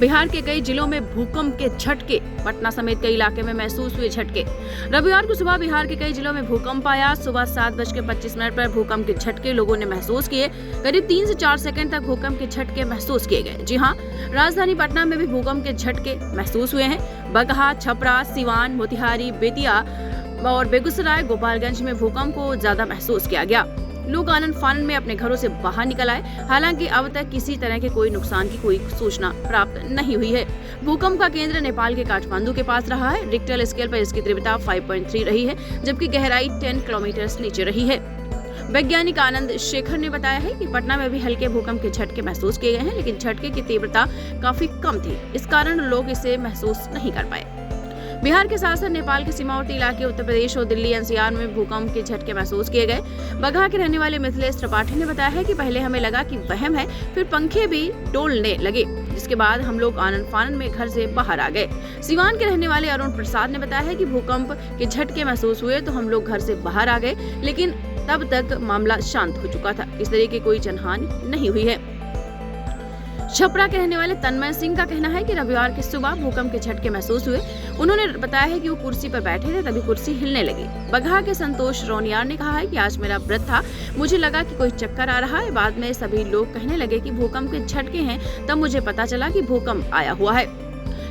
बिहार के कई जिलों में भूकंप के झटके, पटना समेत कई इलाके में महसूस हुए झटके। रविवार को सुबह बिहार के कई जिलों में भूकंप आया। सुबह 7:25 पर भूकंप के झटके लोगों ने महसूस किए। करीब 3 से 4 सेकंड तक भूकंप के झटके महसूस किए गए। जी हाँ, राजधानी पटना में भी भूकंप के झटके महसूस हुए हैं। बगहा, छपरा, सिवान, मोतिहारी, बेतिया और बेगूसराय, गोपालगंज में भूकंप को ज्यादा महसूस किया गया। लोग आनन फानन में अपने घरों से बाहर निकल आए। हालांकि अब तक किसी तरह के कोई नुकसान की कोई सूचना प्राप्त नहीं हुई है। भूकंप का केंद्र नेपाल के काठमांडू के पास रहा है। रिक्टर स्केल पर इसकी तीव्रता 5.3 रही है, जबकि गहराई 10 किलोमीटर नीचे रही है। वैज्ञानिक आनंद शेखर ने बताया है कि पटना में भी हल्के भूकंप के झटके महसूस किए गए हैं, लेकिन झटके की तीव्रता काफी कम थी। इस कारण लोग इसे महसूस नहीं कर पाए। बिहार के साथ साथ नेपाल के सीमावर्ती इलाके उत्तर प्रदेश और दिल्ली एनसीआर में भूकंप के झटके महसूस किए गए। बगहा के रहने वाले मिथिलेश त्रिपाठी ने बताया है कि पहले हमें लगा कि वहम है, फिर पंखे भी डोलने लगे, जिसके बाद हम लोग आनन फानन में घर से बाहर आ गए। सिवान के रहने वाले अरुण प्रसाद ने बताया है कि भूकंप के झटके महसूस हुए तो हम लोग घर से बाहर आ गए, लेकिन तब तक मामला शांत हो चुका था। इस तरह की कोई जनहानि नहीं हुई है। छपरा के रहने वाले तन्मय सिंह का कहना है कि रविवार की सुबह भूकंप के झटके महसूस हुए। उन्होंने बताया है कि वो कुर्सी पर बैठे थे, तभी कुर्सी हिलने लगी। बगहा के संतोष रोनियार ने कहा है कि आज मेरा व्रत था, मुझे लगा कि कोई चक्कर आ रहा है। बाद में सभी लोग कहने लगे कि भूकंप के झटके हैं, तब मुझे पता चला कि भूकंप आया हुआ है।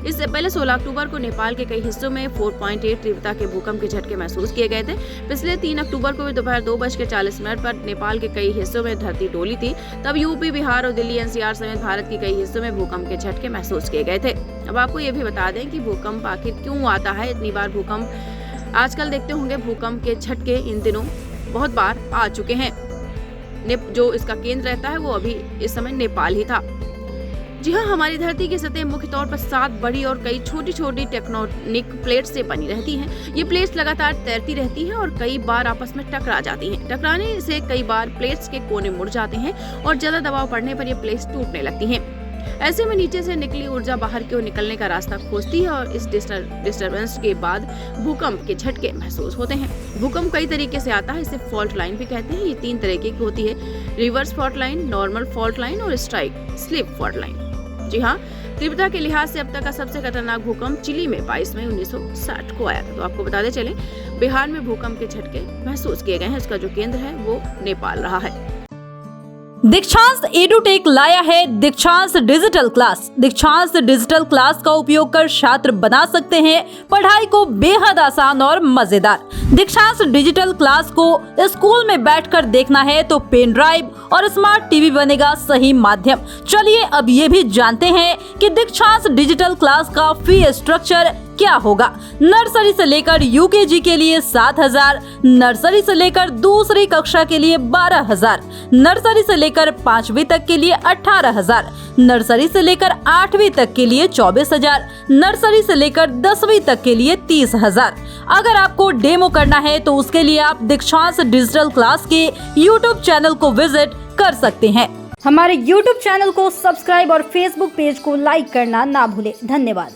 इससे पहले 16 अक्टूबर को नेपाल के कई हिस्सों में 4.8 तीव्रता के भूकंप के झटके महसूस किए गए थे। पिछले 3 अक्टूबर को भी दोपहर 2:40 पर नेपाल के कई हिस्सों में धरती डोली थी। तब यूपी, बिहार और दिल्ली एनसीआर समेत भारत के कई हिस्सों में भूकंप के झटके महसूस किए गए थे। अब आपको ये भी बता दें कि भूकंप आखिर क्यों आता है इतनी बार भूकंप। आजकल देखते होंगे भूकंप के झटके इन दिनों बहुत बार आ चुके हैं। जो इसका केंद्र रहता है वो अभी इस समय नेपाल ही था। जी हाँ, हमारी धरती की सतह मुख्य तौर पर 7 बड़ी और कई छोटी छोटी टेक्टोनिक प्लेट से बनी रहती हैं। ये प्लेट्स लगातार तैरती रहती हैं और कई बार आपस में टकरा जाती हैं। टकराने से कई बार प्लेट्स के कोने मुड़ जाते हैं और ज्यादा दबाव पड़ने पर ये प्लेट्स टूटने लगती हैं। ऐसे में नीचे से निकली ऊर्जा बाहर की ओर निकलने का रास्ता खोजती है और इस डिस्टर्बेंस के बाद भूकंप के झटके महसूस होते हैं। भूकंप कई तरीके से आता है, इसे फॉल्ट लाइन भी कहते हैं। ये 3 तरीके की होती है: reverse fault line, normal fault line और स्ट्राइक स्लिप फॉल्ट लाइन। जी हाँ, तीव्रता के लिहाज से अब तक का सबसे खतरनाक भूकंप चिली में 22 मई 1960 को आया था। तो आपको बताते चले, बिहार में भूकंप के झटके महसूस किए गए हैं। इसका जो केंद्र है वो नेपाल रहा है। दीक्षांत एडुटेक लाया है दीक्षांत डिजिटल क्लास। दीक्षांत डिजिटल क्लास का उपयोग कर छात्र बना सकते हैं पढ़ाई को बेहद आसान और मजेदार। दीक्षांत डिजिटल क्लास को स्कूल में बैठकर देखना है तो पेन ड्राइव और स्मार्ट टीवी बनेगा सही माध्यम। चलिए अब ये भी जानते हैं कि दीक्षांत डिजिटल क्लास का फी स्ट्रक्चर क्या होगा। नर्सरी से लेकर यूकेजी के लिए 7,000, नर्सरी से लेकर दूसरी कक्षा के लिए 12,000, नर्सरी से लेकर 5वीं तक के लिए 18,000, नर्सरी से लेकर 8वीं तक के लिए 24,000, नर्सरी से लेकर 10वीं तक के लिए 30,000। अगर आपको डेमो करना है तो उसके लिए आप दीक्षांत डिजिटल क्लास के YouTube चैनल को विजिट कर सकते हैं। हमारे YouTube चैनल को सब्सक्राइब और Facebook पेज को लाइक करना ना भूलें। धन्यवाद।